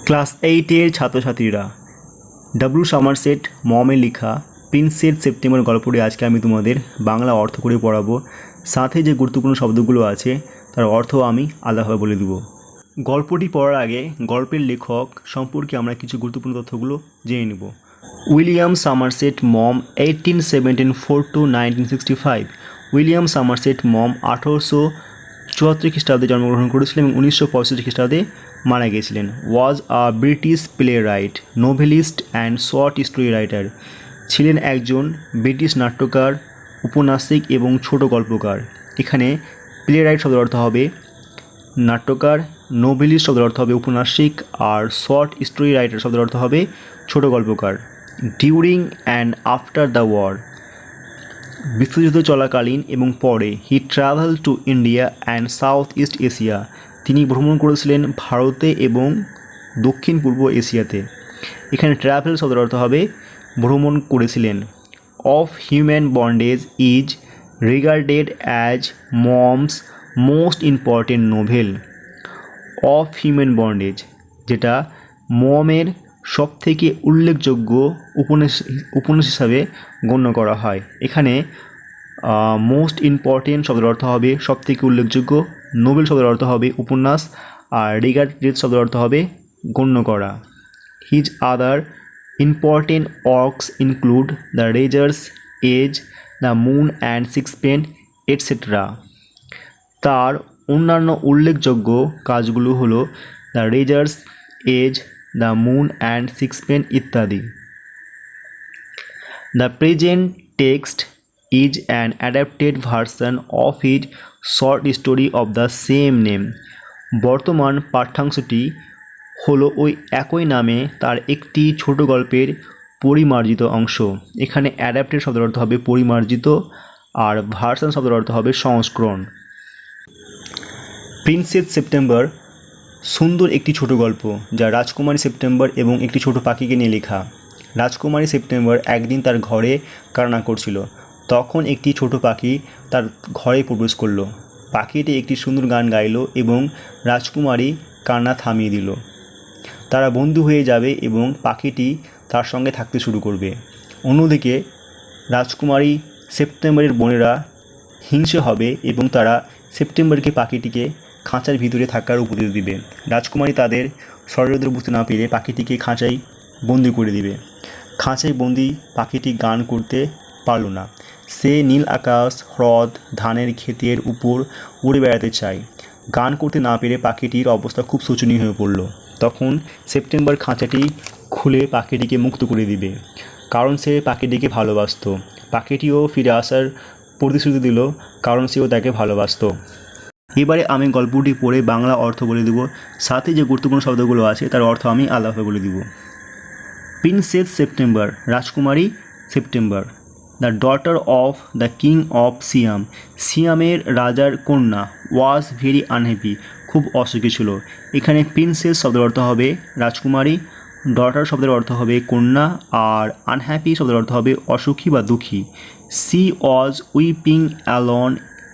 Class 8-এর ছাত্রছাত্রীরা, W Somerset মমের লেখা princess September গল্পটি আজকে আমি তোমাদের বাংলা অর্থ করে পড়াবো। সাথে যে গুরুত্বপূর্ণ শব্দগুলো আছে তার অর্থ আমি আলাদাভাবে বলে দেব। গল্পটি পড়ার আগে গল্পের লেখক সম্পর্কে আমরা কিছু গুরুত্বপূর্ণ তথ্যগুলো জেনে নেব। William Somerset Maugham 1874 to 1965। William Somerset Maugham 1874 খ্রিস্টাব্দে জন্মগ্রহণ করেছিলেন এবং 1965 খ্রিস্টাব্দে মারা গিয়েছিলেন। Was a British playwright, novelist and short story writer. ছিলেন একজন ব্রিটিশ নাট্যকার, উপন্যাসিক এবং ছোট গল্পকার। এখানে প্লে রাইট শব্দের অর্থ হবে নাট্যকার, নোভেলিস্ট শব্দের অর্থ হবে উপন্যাসিক, আর শর্ট স্টোরি রাইটার শব্দের অর্থ হবে ছোট গল্পকার। During and after the war, বিশ্বযুদ্ধ চলাকালীন এবং পরে, he travel to India and south east Asia. তিনি ভ্রমণ করেছিলেন ভারতে এবং দক্ষিণ পূর্ব এশিয়াতে। এখানে ট্রাভেল শব্দের অর্থ হবে ভ্রমণ করেছিলেন। Of human bondage is regarded as moms most important novel. Of human bondage, যেটা মমের সবথেকে উল্লেখযোগ্য উপন্যাস হিসাবে গণ্য করা হয়। এখানে মোস্ট ইম্পর্টেন্ট শব্দের অর্থ হবে সবথেকে উল্লেখযোগ্য, নোবেল শব্দের অর্থ হবে উপন্যাস, আর রিগার্ডেড শব্দের অর্থ হবে গণ্য করা। His other important works include the razor's edge, the moon and sixpence etcetera. তার অন্যান্য উল্লেখযোগ্য কাজগুলো হলো the razor's edge, the moon and sixpence ইত্যাদি। The present text is an adapted version of his short story of the same name. বর্তমান পাঠ্যাংশটি হলো ওই একই নামে তার একটি ছোট গল্পের পরিমার্জিত অংশ। এখানে অ্যাডাপ্টেড শব্দের অর্থ হবে পরিমার্জিত, আর ভার্সন শব্দের অর্থ হবে সংস্করণ। প্রিন্সেস সেপ্টেম্বর সুন্দর একটি ছোট গল্প যা রাজকুমারী সেপ্টেম্বর এবং একটি ছোট পাখিকে নিয়ে লেখা। রাজকুমারী সেপ্টেম্বর একদিন তার ঘরে কান্না করছিল। তখন একটি ছোট পাখি তার ঘরে প্রবেশ করলো। পাখিটি একটি সুন্দর গান গাইল এবং রাজকুমারী কান্না থামিয়ে দিল। তারা বন্ধু হয়ে যাবে এবং পাখিটি তার সঙ্গে থাকতে শুরু করবে। অন্যদিকে রাজকুমারী সেপ্টেম্বরের বোনেরা হিংসে হবে এবং তারা সেপ্টেম্বরকে পাখিটিকে খাঁচার ভিতরে থাকার উপদেশ দিবে। রাজকুমারী তাদের ষড়যন্ত্র বুঝতে না পেরে পাখিটিকে খাঁচায় বন্দি করে দিবে। খাঁচায় বন্দি পাখিটি গান করতে পারল না। সে নীল আকাশ, হ্রদ, ধানের ক্ষেতের উপর উড়ে বেড়াতে চায়। গান করতে না পেরে পাখিটির অবস্থা খুব শোচনীয় হয়ে পড়ল। তখন সেপ্টেম্বর খাঁচাটি খুলে পাখিটিকে মুক্ত করে দিবে, কারণ সে পাখিটিকে ভালোবাসত। পাখিটিও ফিরে আসার প্রতিশ্রুতি দিল, কারণ সেও তাকে ভালোবাসত। এবারে আমি গল্পটি পড়ে বাংলা অর্থ বলে দেব, সাথে যে গুরুত্বপূর্ণ শব্দগুলো আছে তার অর্থ আমি আলাদাভাবে বলে দেব। প্রিন্সেস সেপ্টেম্বর, রাজকুমারী সেপ্টেম্বর। The daughter of the king of Siam, সিয়ামের রাজার কন্যা। ওয়াজ ভেরি আনহ্যাপি, খুব অসুখী ছিল। এখানে প্রিন্সেস শব্দের অর্থ হবে রাজকুমারী, ডটার শব্দের অর্থ হবে কন্যা, আর আনহ্যাপি শব্দের অর্থ হবে অসুখী বা দুঃখী। She was weeping alone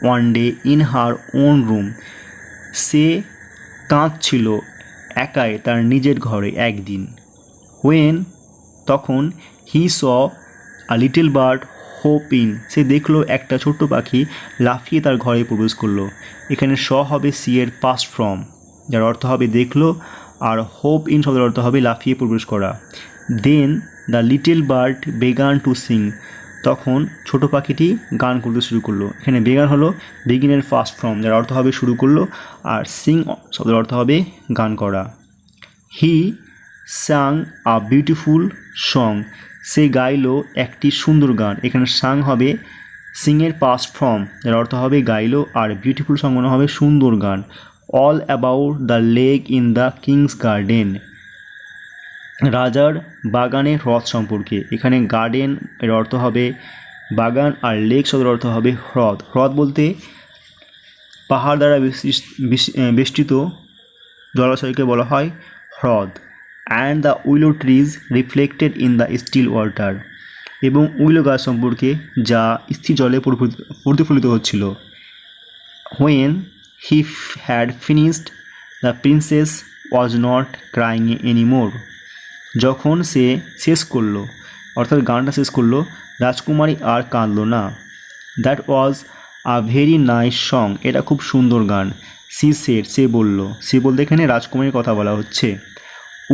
one day in her own room, সে কাঁদছিল একাই তার নিজের ঘরে একদিন। হোয়েন, তখন, he saw a little bird hopping, সে দেখলো একটা ছোট্ট পাখি লাফিয়ে তার ঘরে প্রবেশ করলো। এখানে স হবে সি এর পাস্ট ফর্ম, যার অর্থ হবে দেখলো, আর হোপ ইন শব্দের অর্থ হবে লাফিয়ে প্রবেশ করা। Then the little bird began to sing, তখন ছোট পাখিটি গান করতে শুরু করলো। এখানে বেগান হলো বিগিনের ফার্স্ট ফর্ম, যার অর্থ হবে শুরু করলো, আর সিং শব্দের অর্থ হবে গান করা। হি সাং আ বিউটিফুল সং, সে গাইল একটি সুন্দর গান। এখানে সাং হবে সিংয়ের পাস্ট ফর্ম, যার অর্থ হবে গাইল, আর বিউটিফুল সং মানে হবে সুন্দর গান। All about the lake in the king's garden, রাজার বাগানের হ্রদ সম্পর্কে। এখানে গার্ডেন এর অর্থ হবে বাগান, আর লেক শব্দের অর্থ হবে হ্রদ। হ্রদ বলতে পাহাড় দ্বারা বেষ্টিত জলাশয়কে বলা হয় হ্রদ। And the willow trees reflected in the still water, এবং উইলো গাছ সম্পর্কে যা স্থির জলে প্রতিফলিত হচ্ছিল। When he had finished, the princess was not crying anymore. যখন সে শেষ করলো, অর্থাৎ গানটা শেষ করলো, রাজকুমারী আর কাঁদলো না। That was a very nice song, এটা খুব সুন্দর গান। সি সেড, সে বলল, সে বলতে এখানে রাজকুমারীর কথা বলা হচ্ছে।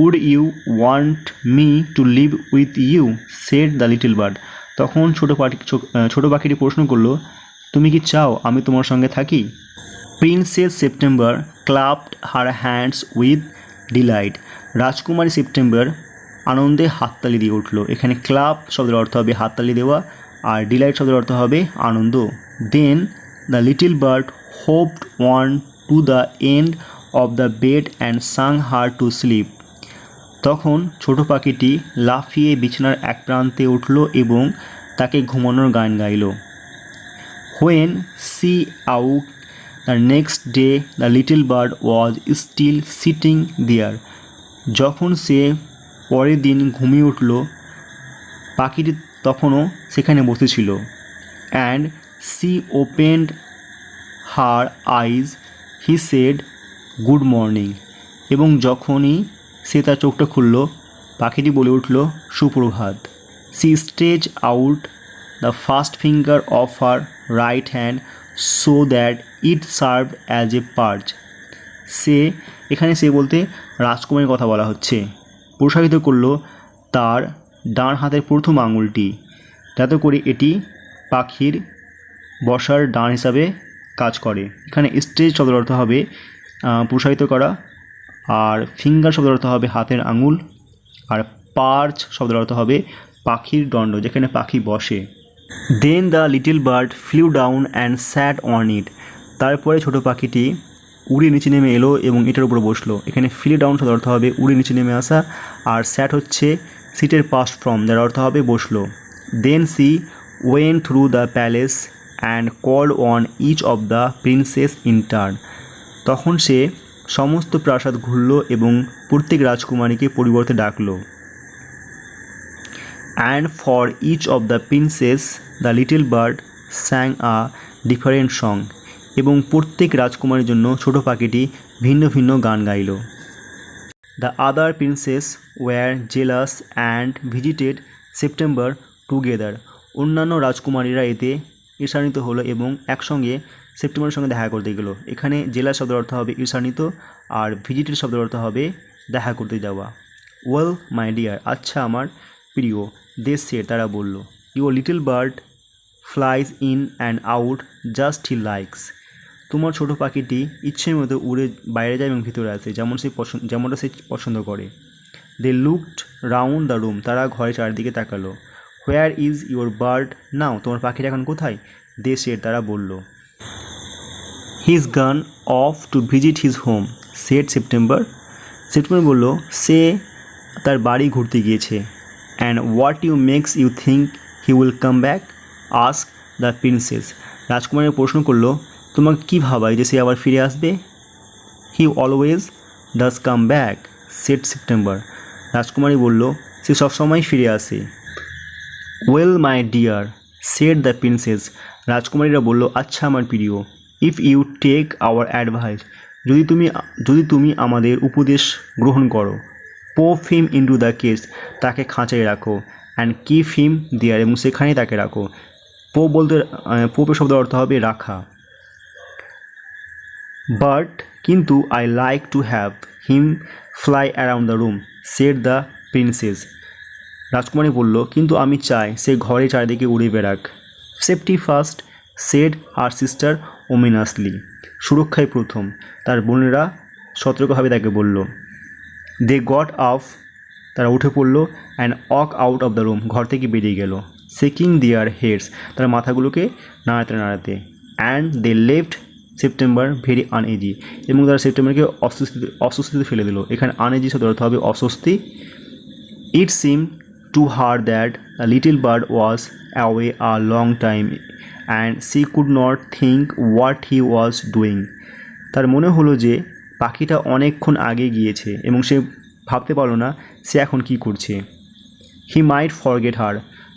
Would you want me to live with you, said the little bird. তখন ছোটো পাখিটি প্রশ্ন করলো, তুমি কি চাও আমি তোমার সঙ্গে থাকি? Princess September clapped her hands with delight. রাজকুমারী সেপ্টেম্বর আনন্দে হাততালি দিয়ে উঠল। এখানে ক্লাব শব্দের অর্থ হবে হাততালি দেওয়া, আর ডিলাইট শব্দের অর্থ হবে আনন্দ। Then the little bird hopped on to the end of the bed and sang her to sleep. তখন ছোট পাখিটি লাফিয়ে বিছানার এক প্রান্তে উঠল এবং তাকে ঘুমানোর গান গাইল। When she out the next day the little bird was still sitting there. যখন সে পরের দিন ঘুমিয়ে উঠল, পাখিটি তখনও সেখানে বসেছিল। And she opened her eyes he said good morning. এবং যখনই সে তার চোখটা খুলল, পাখিটি বলে উঠল সুপ্রভাত। She stretch out the first finger of her right hand so that it serve as a perch. এখানে সে বলতে রাজকুমারীর কথা বলা হচ্ছে। প্রসারিত করল তার ডান হাতের প্রথম আঙুলটি, যাতে করে এটি পাখির বসার ডান হিসাবে কাজ করে। এখানে স্ট্রেচ শব্দের অর্থ হবে প্রসারিত করা, আর ফিঙ্গার শব্দের অর্থ হবে হাতের আঙুল, আর পার্চ শব্দের অর্থ হবে পাখির দণ্ড, যেখানে পাখি বসে। Then the little bird flew down and sat on it. তারপরে ছোটো পাখিটি উড়ে নিচে নেমে এলো এবং এটার উপরে বসলো। এখানে ফ্লি ডাউন শব্দের অর্থ হবে উড়ে নিচে নেমে আসা, আর স্যাট হচ্ছে সিটের পাস্ট ফর্ম, যার অর্থ হবে বসলো। Then she went through the palace and called on each of the princesses in turn. তখন সে সমস্ত প্রাসাদ ঘুরল এবং প্রত্যেক রাজকুমারীকে পরিবর্তে ডাকলো। And for each of the princess the little bird sang a different song. এবং প্রত্যেক রাজকুমারীর জন্য ছোট পাখিটি ভিন্ন ভিন্ন গান গাইল। The other princesses were jealous and visited September together. অন্যান্য রাজকুমারীরা এতে ঈর্ষান্বিত হলো এবং একসঙ্গে সেপ্টেম্বরের সঙ্গে দেখা করতে গেল। এখানে জেলাস শব্দের অর্থ হবে ঈর্ষান্বিত, আর ভিজিটেড শব্দের অর্থ হবে দেখা করতে যাওয়া। ওয়েল মাই ডিয়ার, আচ্ছা আমার প্রিয়, দে সেড, তারা বলল, your little bird flies in and out just he likes. তোমার ছোটো পাখিটি ইচ্ছে মতো উড়ে বাইরে যায় এবং ভিতরে আসে যেমনটা সে পছন্দ করে। They looked round the room, তারা ঘরে চারিদিকে তাকালো। Where is your bird now, তোমার পাখিটা এখন কোথায়? দে সেড, তারা বলল। He's gone off to visit his home, said September. September বলল, সে তার বাড়ি ঘুরতে গিয়েছে। And what you makes you think he will come back, ask the princess. রাজকুমারী প্রশ্ন করলো, তোমাকে কী ভাবায় যে সে আবার ফিরে আসবে? He always does come back, said September. রাজকুমারী বলল, সে সবসময় ফিরে আসে। Well my dear, said the princesses. রাজকুমারীরা বলল, আচ্ছা আমার প্রিয়, if you take our advice, যদি তুমি আমাদের উপদেশ গ্রহণ করো। Pop him into the cage, তাকে খাঁচায় রাখো। অ্যান্ড কিপ হিম দেয়ার, এবং সেখানেই তাকে রাখো। পোপের শব্দের অর্থ হবে রাখা। বাট কিন্তু I like to have him fly around the room, shed the princess. রাজকুমারী বলল, কিন্তু আমি চাই সে ঘরে চারিদিকে উড়ে বেড়াক। সেফটি ফার্স্ট, সেড আর সিস্টার ওমিনাসলি। সুরক্ষায় প্রথম, তার বোনেরা সতর্কভাবে তাকে বলল। দে গট আপ, তারা উঠে পড়ল। And walk out of the room, ঘর থেকে বেরিয়ে গেল। শেকিং দেয়ার হেডস, তার মাথাগুলোকে নাড়াতে নাড়াতে। And they left September very uneasy, এবং তারা সেপ্টেম্বরকে অস্বস্তিতে ফেলে দিল। এখানে আনইজি শব্দের অর্থ হবে অস্বস্তি। It seem to her that the little bird was away a long time and she could not think what he was doing. তার মনে হলো যে পাখিটা অনেকক্ষণ আগে গিয়েছে এবং সে ভাবতে পারল না সে এখন কি করছে। হি মাইট ফরগেট হার,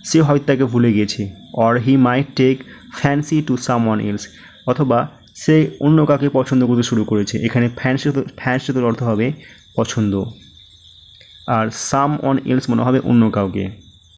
সে হয়তো তাকে ভুলে গিয়েছে। Or he might take fancy to someone else, অথবা সে অন্য কাউকে পছন্দ করতে শুরু করেছে। এখানে ফ্যান্সির অর্থ হবে পছন্দ, আর সাম অন এলস মনে হবে অন্য কাউকে।